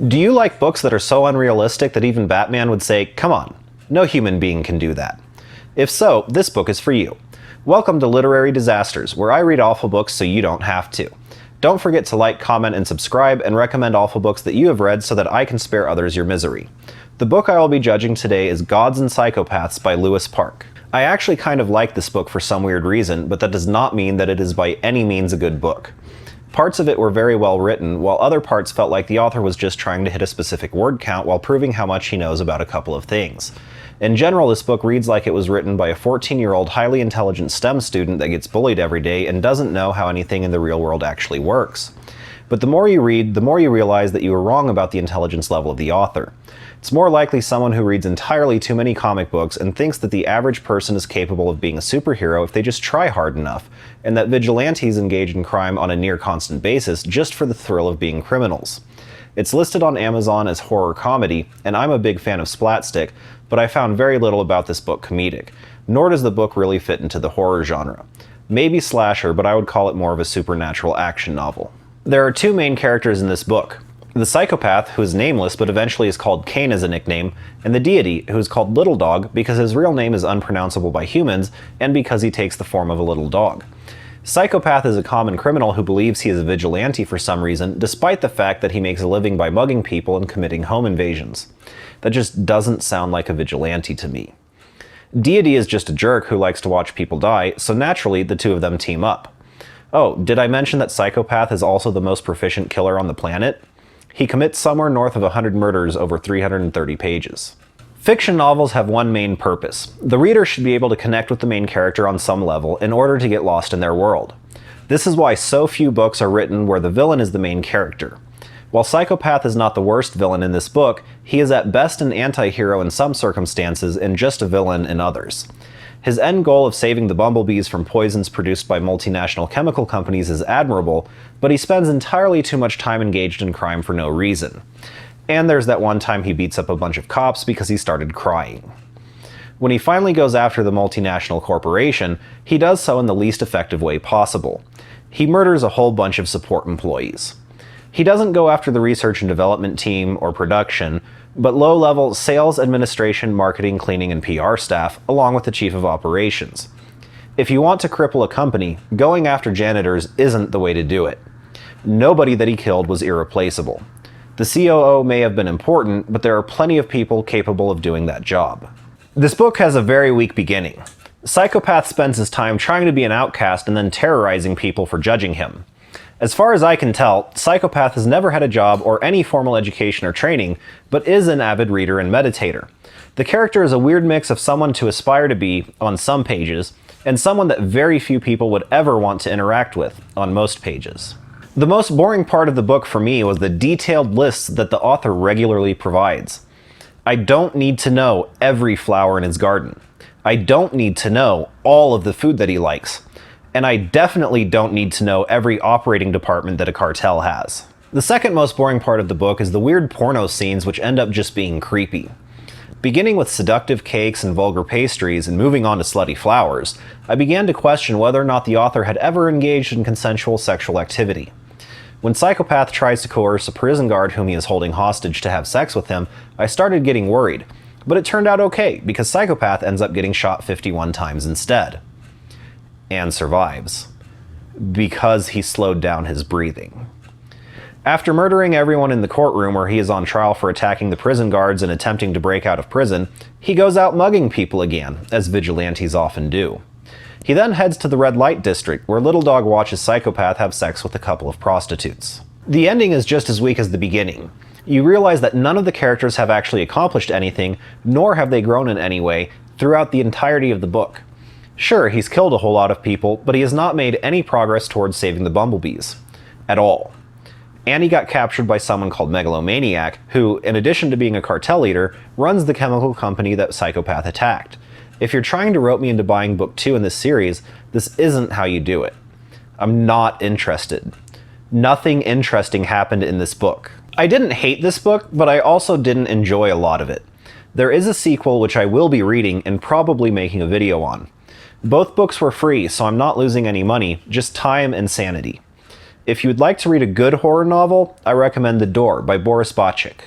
Do you like books that are so unrealistic that even Batman would say, "Come on, no human being can do that"? If so, this book is for you. Welcome to Literary Disasters, where I read awful books so you don't have to. Don't forget to like, comment, and subscribe, and recommend awful books that you have read so that I can spare others your misery. The book I will be judging today is Gods and Psychopaths by Lewis Park. I actually kind of like this book for some weird reason, but that does not mean that it is by any means a good book. Parts of it were very well written, while other parts felt like the author was just trying to hit a specific word count while proving how much he knows about a couple of things. In general, this book reads like it was written by a 14-year-old highly intelligent STEM student that gets bullied every day and doesn't know how anything in the real world actually works. But the more you read, the more you realize that you were wrong about the intelligence level of the author. It's more likely someone who reads entirely too many comic books and thinks that the average person is capable of being a superhero if they just try hard enough, and that vigilantes engage in crime on a near constant basis just for the thrill of being criminals. It's listed on Amazon as horror comedy, and I'm a big fan of Splatstick, but I found very little about this book comedic, nor does the book really fit into the horror genre. Maybe slasher, but I would call it more of a supernatural action novel. There are two main characters in this book. The psychopath, who is nameless but eventually is called Cain as a nickname, and the deity, who is called Little Dog because his real name is unpronounceable by humans and because he takes the form of a little dog. Psychopath is a common criminal who believes he is a vigilante for some reason, despite the fact that he makes a living by mugging people and committing home invasions. That just doesn't sound like a vigilante to me. Deity is just a jerk who likes to watch people die, so naturally the two of them team up. Oh, did I mention that Psychopath is also the most proficient killer on the planet? He commits somewhere north of 100 murders over 330 pages. Fiction novels have one main purpose. The reader should be able to connect with the main character on some level in order to get lost in their world. This is why so few books are written where the villain is the main character. While Psychopath is not the worst villain in this book, he is at best an anti-hero in some circumstances and just a villain in others. His end goal of saving the bumblebees from poisons produced by multinational chemical companies is admirable, but he spends entirely too much time engaged in crime for no reason. And there's that one time he beats up a bunch of cops because he started crying. When he finally goes after the multinational corporation, he does so in the least effective way possible. He murders a whole bunch of support employees. He doesn't go after the research and development team or production, but low-level sales, administration, marketing, cleaning, and PR staff, along with the chief of operations. If you want to cripple a company, going after janitors isn't the way to do it. Nobody that he killed was irreplaceable. The COO may have been important, but there are plenty of people capable of doing that job. This book has a very weak beginning. Psychopath spends his time trying to be an outcast and then terrorizing people for judging him. As far as I can tell, Psychopath has never had a job or any formal education or training, but is an avid reader and meditator. The character is a weird mix of someone to aspire to be, on some pages, and someone that very few people would ever want to interact with, on most pages. The most boring part of the book for me was the detailed lists that the author regularly provides. I don't need to know every flower in his garden. I don't need to know all of the food that he likes. And I definitely don't need to know every operating department that a cartel has. The second most boring part of the book is the weird porno scenes which end up just being creepy. Beginning with seductive cakes and vulgar pastries and moving on to slutty flowers, I began to question whether or not the author had ever engaged in consensual sexual activity. When Psychopath tries to coerce a prison guard whom he is holding hostage to have sex with him, I started getting worried. But it turned out okay, because Psychopath ends up getting shot 51 times instead. And survives. Because he slowed down his breathing. After murdering everyone in the courtroom where he is on trial for attacking the prison guards and attempting to break out of prison, he goes out mugging people again, as vigilantes often do. He then heads to the red light district, where Little Dog watches Psychopath have sex with a couple of prostitutes. The ending is just as weak as the beginning. You realize that none of the characters have actually accomplished anything, nor have they grown in any way, throughout the entirety of the book. Sure, he's killed a whole lot of people, but he has not made any progress towards saving the bumblebees. At all. And he got captured by someone called Megalomaniac, who, in addition to being a cartel leader, runs the chemical company that Psychopath attacked. If you're trying to rope me into buying book 2 in this series, this isn't how you do it. I'm not interested. Nothing interesting happened in this book. I didn't hate this book, but I also didn't enjoy a lot of it. There is a sequel which I will be reading and probably making a video on. Both books were free, so I'm not losing any money, just time and sanity. If you would like to read a good horror novel, I recommend The Door by Boris Bachik.